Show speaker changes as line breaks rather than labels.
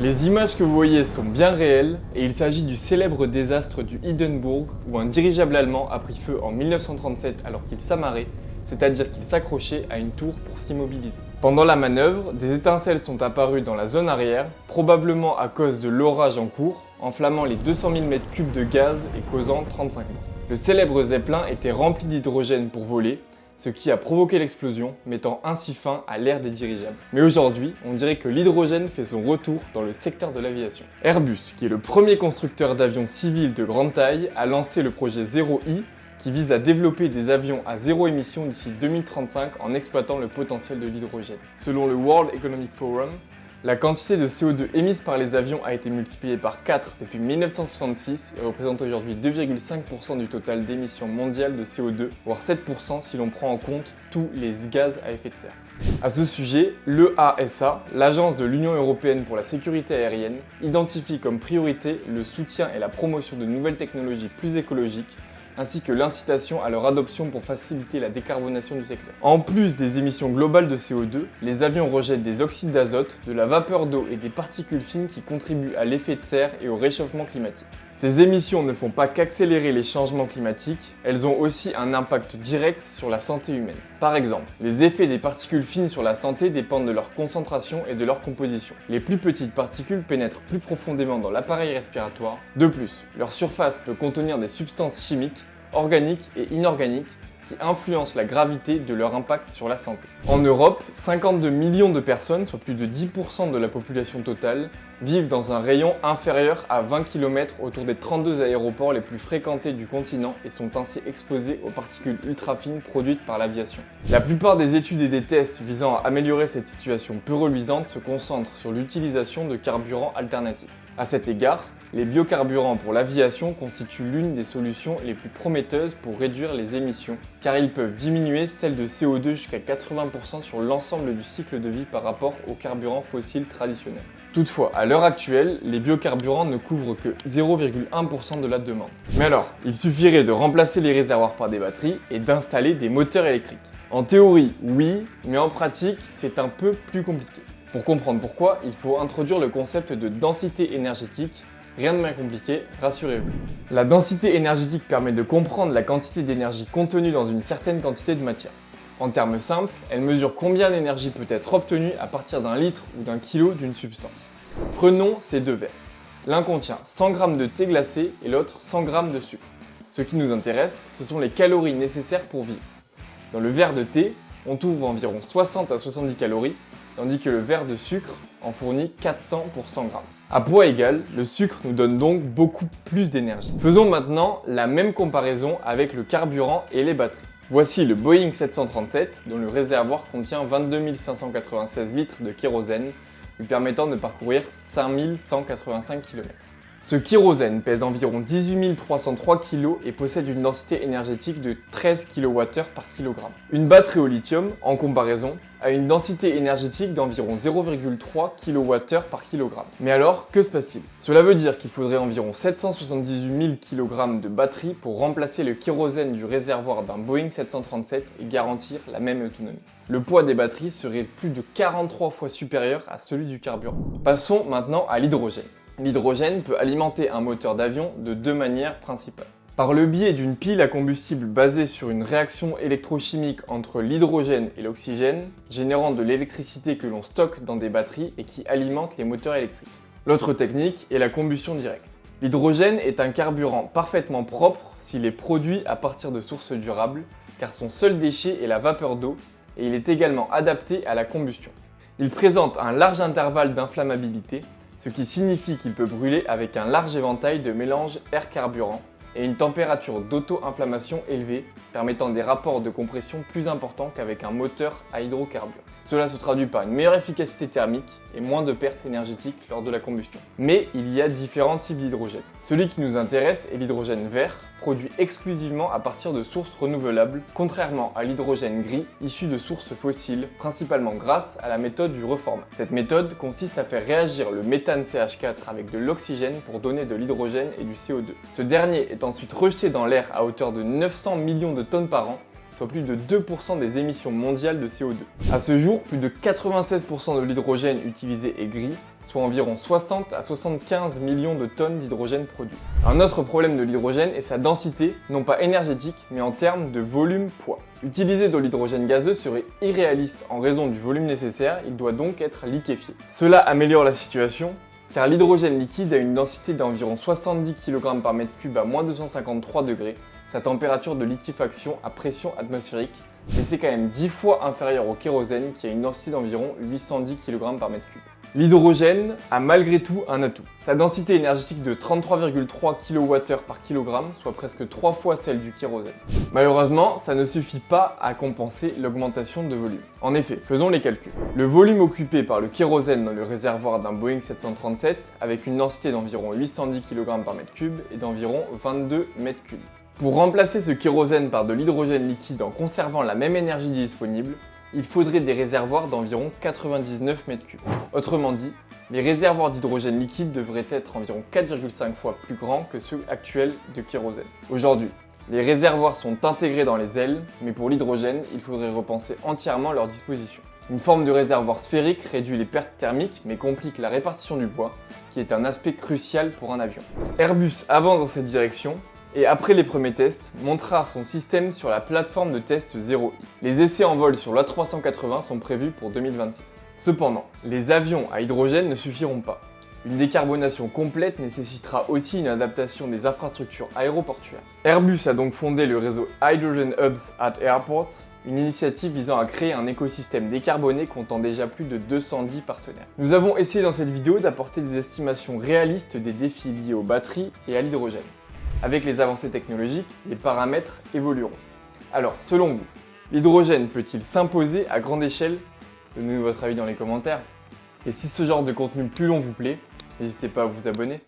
Les images que vous voyez sont bien réelles et il s'agit du célèbre désastre du Hindenburg où un dirigeable allemand a pris feu en 1937 alors qu'il s'amarrait, c'est-à-dire qu'il s'accrochait à une tour pour s'immobiliser. Pendant la manœuvre, des étincelles sont apparues dans la zone arrière, probablement à cause de l'orage en cours, enflammant les 200 000 m3 de gaz et causant 35 morts. Le célèbre Zeppelin était rempli d'hydrogène pour voler, ce qui a provoqué l'explosion, mettant ainsi fin à l'ère des dirigeables. Mais aujourd'hui, on dirait que l'hydrogène fait son retour dans le secteur de l'aviation. Airbus, qui est le premier constructeur d'avions civils de grande taille, a lancé le projet Zero-E, qui vise à développer des avions à zéro émission d'ici 2035 en exploitant le potentiel de l'hydrogène. Selon le World Economic Forum, la quantité de CO2 émise par les avions a été multipliée par 4 depuis 1966 et représente aujourd'hui 2,5% du total d'émissions mondiales de CO2, voire 7% si l'on prend en compte tous les gaz à effet de serre. À ce sujet, l'EASA, l'Agence de l'Union européenne pour la sécurité aérienne, identifie comme priorité le soutien et la promotion de nouvelles technologies plus écologiques, ainsi que l'incitation à leur adoption pour faciliter la décarbonation du secteur. En plus des émissions globales de CO2, les avions rejettent des oxydes d'azote, de la vapeur d'eau et des particules fines qui contribuent à l'effet de serre et au réchauffement climatique. Ces émissions ne font pas qu'accélérer les changements climatiques, elles ont aussi un impact direct sur la santé humaine. Par exemple, les effets des particules fines sur la santé dépendent de leur concentration et de leur composition. Les plus petites particules pénètrent plus profondément dans l'appareil respiratoire. De plus, leur surface peut contenir des substances chimiques, organiques et inorganiques qui influencent la gravité de leur impact sur la santé. En Europe, 52 millions de personnes, soit plus de 10% de la population totale, vivent dans un rayon inférieur à 20 km autour des 32 aéroports les plus fréquentés du continent et sont ainsi exposés aux particules ultra fines produites par l'aviation. La plupart des études et des tests visant à améliorer cette situation peu reluisante se concentrent sur l'utilisation de carburants alternatifs. À cet égard, les biocarburants pour l'aviation constituent l'une des solutions les plus prometteuses pour réduire les émissions, car ils peuvent diminuer celles de CO2 jusqu'à 80% sur l'ensemble du cycle de vie par rapport aux carburants fossiles traditionnels. Toutefois, à l'heure actuelle, les biocarburants ne couvrent que 0,1% de la demande. Mais alors, il suffirait de remplacer les réservoirs par des batteries et d'installer des moteurs électriques. En théorie, oui, mais en pratique, c'est un peu plus compliqué. Pour comprendre pourquoi, il faut introduire le concept de densité énergétique. Rien de bien compliqué, rassurez-vous. La densité énergétique permet de comprendre la quantité d'énergie contenue dans une certaine quantité de matière. En termes simples, elle mesure combien d'énergie peut être obtenue à partir d'un litre ou d'un kilo d'une substance. Prenons ces deux verres. L'un contient 100 g de thé glacé et l'autre 100 g de sucre. Ce qui nous intéresse, ce sont les calories nécessaires pour vivre. Dans le verre de thé, on trouve environ 60 à 70 calories, tandis que le verre de sucre en fournit 400 pour 100 g. À poids égal, le sucre nous donne donc beaucoup plus d'énergie. Faisons maintenant la même comparaison avec le carburant et les batteries. Voici le Boeing 737 dont le réservoir contient 22 596 litres de kérosène, lui permettant de parcourir 5185 km. Ce kérosène pèse environ 18 303 kg et possède une densité énergétique de 13 kWh par kg. Une batterie au lithium, en comparaison, a une densité énergétique d'environ 0,3 kWh par kg. Mais alors, que se passe-t-il? Cela veut dire qu'il faudrait environ 778 000 kg de batterie pour remplacer le kérosène du réservoir d'un Boeing 737 et garantir la même autonomie. Le poids des batteries serait plus de 43 fois supérieur à celui du carburant. Passons maintenant à l'hydrogène. L'hydrogène peut alimenter un moteur d'avion de deux manières principales. Par le biais d'une pile à combustible basée sur une réaction électrochimique entre l'hydrogène et l'oxygène, générant de l'électricité que l'on stocke dans des batteries et qui alimente les moteurs électriques. L'autre technique est la combustion directe. L'hydrogène est un carburant parfaitement propre s'il est produit à partir de sources durables, car son seul déchet est la vapeur d'eau, et il est également adapté à la combustion. Il présente un large intervalle d'inflammabilité, ce qui signifie qu'il peut brûler avec un large éventail de mélanges air-carburant et une température d'auto-inflammation élevée, permettant des rapports de compression plus importants qu'avec un moteur à hydrocarbures. Cela se traduit par une meilleure efficacité thermique et moins de pertes énergétiques lors de la combustion. Mais il y a différents types d'hydrogène. Celui qui nous intéresse est l'hydrogène vert, produit exclusivement à partir de sources renouvelables, contrairement à l'hydrogène gris, issu de sources fossiles, principalement grâce à la méthode du reformat. Cette méthode consiste à faire réagir le méthane CH4 avec de l'oxygène pour donner de l'hydrogène et du CO2. Ce dernier est ensuite rejeté dans l'air à hauteur de 900 millions de tonnes par an, soit plus de 2% des émissions mondiales de CO2. À ce jour, plus de 96% de l'hydrogène utilisé est gris, soit environ 60 à 75 millions de tonnes d'hydrogène produit. Un autre problème de l'hydrogène est sa densité, non pas énergétique, mais en termes de volume-poids. Utiliser de l'hydrogène gazeux serait irréaliste en raison du volume nécessaire, il doit donc être liquéfié. Cela améliore la situation, car l'hydrogène liquide a une densité d'environ 70 kg par mètre cube à moins 253 degrés, sa température de liquéfaction à pression atmosphérique, mais c'est quand même 10 fois inférieur au kérosène qui a une densité d'environ 810 kg par mètre cube. L'hydrogène a malgré tout un atout. Sa densité énergétique de 33,3 kWh par kg, soit presque 3 fois celle du kérosène. Malheureusement, ça ne suffit pas à compenser l'augmentation de volume. En effet, faisons les calculs. Le volume occupé par le kérosène dans le réservoir d'un Boeing 737, avec une densité d'environ 810 kg par mètre cube, est d'environ 22 mètres cubes. Pour remplacer ce kérosène par de l'hydrogène liquide en conservant la même énergie disponible, il faudrait des réservoirs d'environ 99 mètres cubes. Autrement dit, les réservoirs d'hydrogène liquide devraient être environ 4,5 fois plus grands que ceux actuels de kérosène. Aujourd'hui, les réservoirs sont intégrés dans les ailes, mais pour l'hydrogène, il faudrait repenser entièrement leur disposition. Une forme de réservoir sphérique réduit les pertes thermiques, mais complique la répartition du poids, qui est un aspect crucial pour un avion. Airbus avance dans cette direction, et après les premiers tests, montrera son système sur la plateforme de test 0i. Les essais en vol sur l'A380 sont prévus pour 2026. Cependant, les avions à hydrogène ne suffiront pas. Une décarbonation complète nécessitera aussi une adaptation des infrastructures aéroportuaires. Airbus a donc fondé le réseau Hydrogen Hubs at Airports, une initiative visant à créer un écosystème décarboné comptant déjà plus de 210 partenaires. Nous avons essayé dans cette vidéo d'apporter des estimations réalistes des défis liés aux batteries et à l'hydrogène. Avec les avancées technologiques, les paramètres évolueront. Alors, selon vous, l'hydrogène peut-il s'imposer à grande échelle? Donnez-nous votre avis dans les commentaires. Et si ce genre de contenu plus long vous plaît, n'hésitez pas à vous abonner.